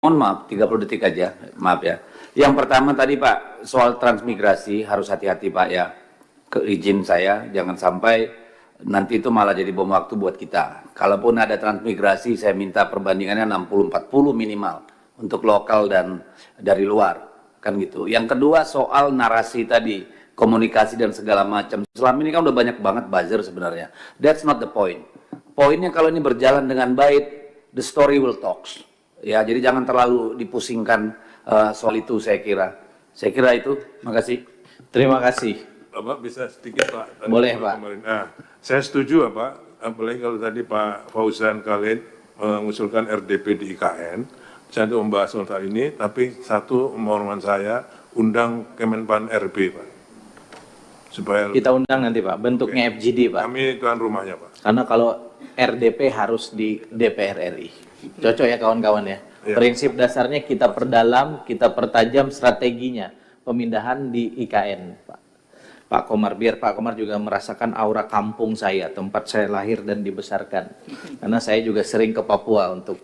Mohon maaf, 30 detik aja, maaf ya. Yang pertama tadi Pak, soal transmigrasi harus hati-hati Pak ya. Izin saya, jangan sampai nanti itu malah jadi bom waktu buat kita. Kalaupun ada transmigrasi, saya minta perbandingannya 60-40 minimal untuk lokal dan dari luar, kan gitu. Yang kedua soal narasi tadi, komunikasi dan segala macam. Selama ini kan udah banyak banget buzzer sebenarnya. That's not the point. Poinnya kalau ini berjalan dengan baik, the story will talk. Ya, jadi jangan terlalu dipusingkan soal itu saya kira. Saya kira itu. Makasih. Terima kasih. Bapak bisa sedikit Pak? Boleh Pak. Nah, saya setuju Pak, apalagi kalau tadi Pak Fauzan Khalid mengusulkan RDP di IKN, saya untuk membahas soal ini, tapi satu mohon saya undang Kemenpan RB Pak. Supaya Kita undang nanti Pak, bentuknya FGD Pak. kami tuan rumahnya Pak. Karena kalau RDP harus di DPR RI. Cocok ya kawan-kawan ya. Ya. Prinsip dasarnya kita perdalam, kita pertajam strateginya pemindahan di IKN Pak. Pak Komar, biar Pak Komar juga merasakan aura kampung saya, tempat saya lahir dan dibesarkan. Karena saya juga sering ke Papua untuk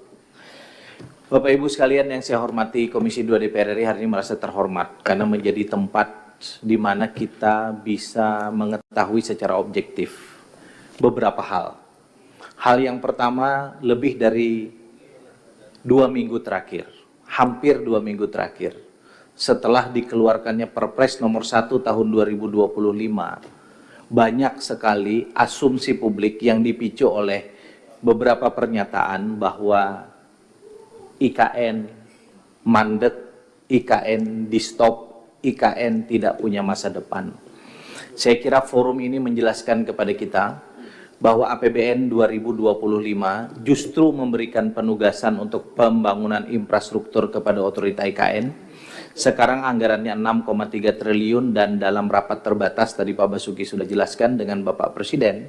Bapak Ibu sekalian yang saya hormati, Komisi 2 DPR RI hari ini merasa terhormat karena menjadi tempat di mana kita bisa mengetahui secara objektif beberapa hal. Hal yang pertama, lebih dari 2 minggu terakhir, hampir 2 minggu terakhir, setelah dikeluarkannya Perpres nomor 1 tahun 2025, banyak sekali asumsi publik yang dipicu oleh beberapa pernyataan bahwa IKN mandek, IKN di stop, IKN tidak punya masa depan. Saya kira forum ini menjelaskan kepada kita bahwa APBN 2025 justru memberikan penugasan untuk pembangunan infrastruktur kepada otorita IKN. Sekarang anggarannya 6,3 triliun dan dalam rapat terbatas tadi Pak Basuki sudah jelaskan dengan Bapak Presiden,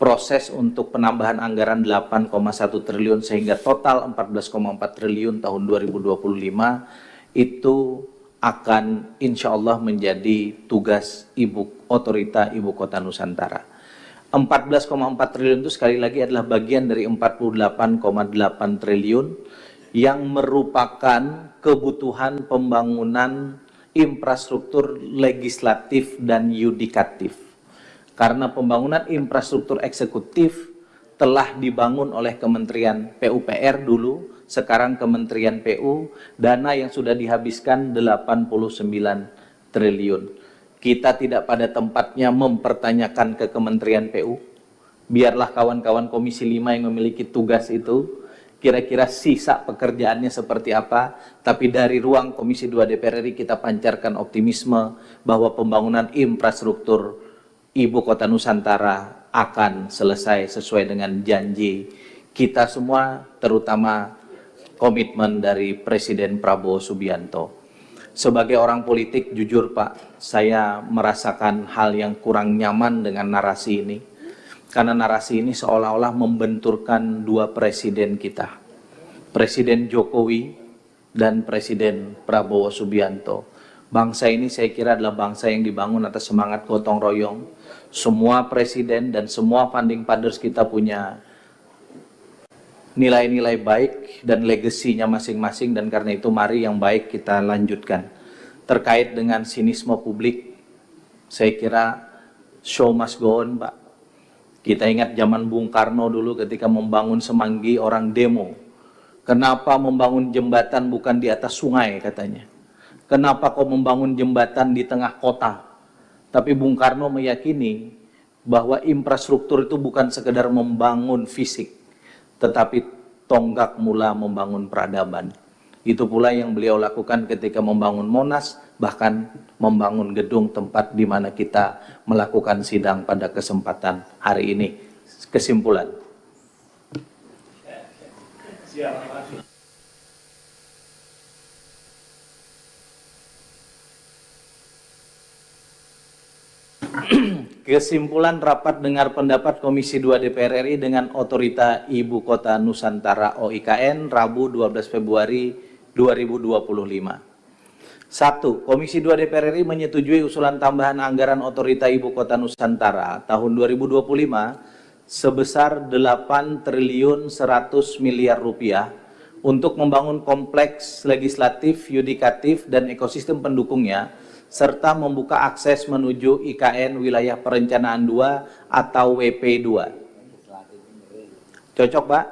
proses untuk penambahan anggaran 8,1 triliun sehingga total 14,4 triliun tahun 2025 itu akan insya Allah menjadi tugas otorita Ibu Kota Nusantara. 14,4 triliun itu sekali lagi adalah bagian dari 48,8 triliun yang merupakan kebutuhan pembangunan infrastruktur legislatif dan yudikatif. Karena pembangunan infrastruktur eksekutif telah dibangun oleh Kementerian PUPR dulu, sekarang Kementerian PU, dana yang sudah dihabiskan 89 triliun. Kita tidak pada tempatnya mempertanyakan ke Kementerian PU. Biarlah kawan-kawan Komisi 5 yang memiliki tugas itu, kira-kira sisa pekerjaannya seperti apa, tapi dari ruang Komisi 2 DPR RI kita pancarkan optimisme bahwa pembangunan infrastruktur Ibu Kota Nusantara akan selesai sesuai dengan janji kita semua, terutama komitmen dari Presiden Prabowo Subianto. Sebagai orang politik, jujur Pak, saya merasakan hal yang kurang nyaman dengan narasi ini. Karena narasi ini seolah-olah membenturkan dua presiden kita. Presiden Jokowi dan Presiden Prabowo Subianto. Bangsa ini saya kira adalah bangsa yang dibangun atas semangat gotong royong. Semua presiden dan semua founding fathers kita punya nilai-nilai baik dan legasinya masing-masing, dan karena itu mari yang baik kita lanjutkan. Terkait dengan sinisme publik, saya kira show must go on Pak. Kita ingat zaman Bung Karno dulu ketika membangun Semanggi, orang demo. Kenapa membangun jembatan bukan di atas sungai katanya. Kenapa kau membangun jembatan di tengah kota? Tapi Bung Karno meyakini bahwa infrastruktur itu bukan sekedar membangun fisik, tetapi tonggak mula membangun peradaban. Itu pula yang beliau lakukan ketika membangun Monas, bahkan membangun gedung tempat di mana kita melakukan sidang pada kesempatan hari ini. Kesimpulan. Kesimpulan rapat dengar pendapat Komisi 2 DPR RI dengan Otorita Ibu Kota Nusantara OIKN Rabu 12 Februari 2025. 1. Komisi 2 DPR RI menyetujui usulan tambahan anggaran Otorita Ibu Kota Nusantara tahun 2025 sebesar 8 triliun 100 miliar rupiah untuk membangun kompleks legislatif, yudikatif, dan ekosistem pendukungnya, serta membuka akses menuju IKN Wilayah Perencanaan 2 atau WP2. Cocok, Pak?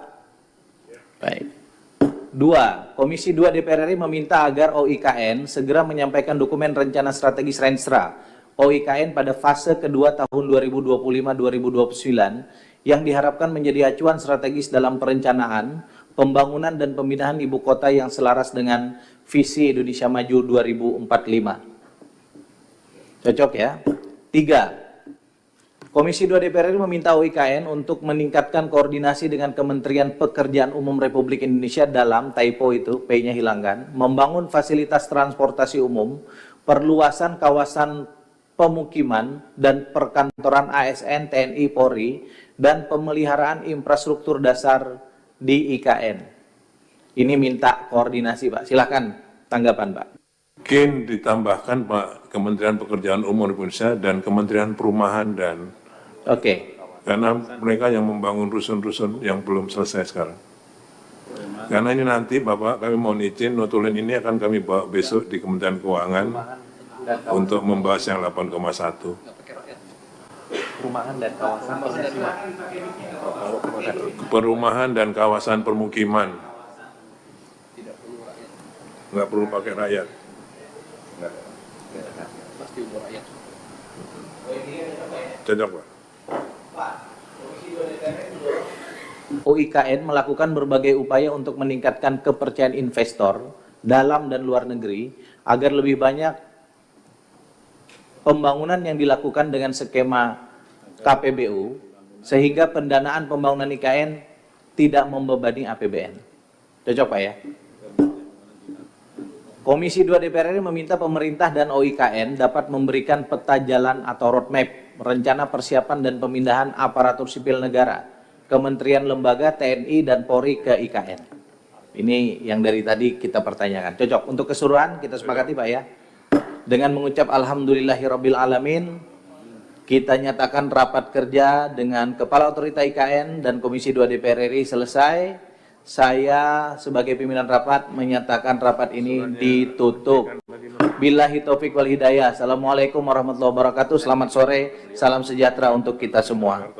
Baik. 2. Komisi 2 DPR RI meminta agar OIKN segera menyampaikan dokumen rencana strategis Renstra OIKN pada fase kedua tahun 2025-2029 yang diharapkan menjadi acuan strategis dalam perencanaan, pembangunan dan pemindahan ibu kota yang selaras dengan visi Indonesia Maju 2045. Cocok ya? 3. Komisi 2 DPR RI meminta OIKN untuk meningkatkan koordinasi dengan Kementerian Pekerjaan Umum Republik Indonesia dalam typo itu, P-nya hilangkan, membangun fasilitas transportasi umum, perluasan kawasan pemukiman dan perkantoran ASN, TNI, Polri, dan pemeliharaan infrastruktur dasar di IKN. Ini minta koordinasi, Pak. Silakan tanggapan, Pak. Mungkin ditambahkan Pak Kementerian Pekerjaan Umum Indonesia dan Kementerian Perumahan dan Oke. karena mereka yang membangun rusun-rusun yang belum selesai sekarang. Karena ini nanti Bapak kami mohon izin notulin ini akan kami bawa besok di Kementerian Keuangan untuk membahas yang 8,1. Perumahan dan kawasan pemukiman. Perumahan dan kawasan permukiman. Nggak perlu pakai rakyat. Cocok Pak. OIKN melakukan berbagai upaya untuk meningkatkan kepercayaan investor dalam dan luar negeri agar lebih banyak pembangunan yang dilakukan dengan skema KPBU sehingga pendanaan pembangunan IKN tidak membebani APBN. Cocok Pak ya? Komisi 2 DPR RI meminta pemerintah dan OIKN dapat memberikan peta jalan atau roadmap, rencana persiapan dan pemindahan aparatur sipil negara, kementerian lembaga, TNI, dan Polri ke IKN. Ini yang dari tadi kita pertanyakan. Cocok. Untuk keseluruhan kita sepakati Pak ya. Dengan mengucap Alhamdulillahirabbil alamin, kita nyatakan rapat kerja dengan Kepala Otorita IKN dan Komisi 2 DPR RI selesai. Saya sebagai pimpinan rapat menyatakan rapat ini ditutup. Billahi taufik wal hidayah. Assalamualaikum warahmatullahi wabarakatuh. Selamat sore. Salam sejahtera untuk kita semua.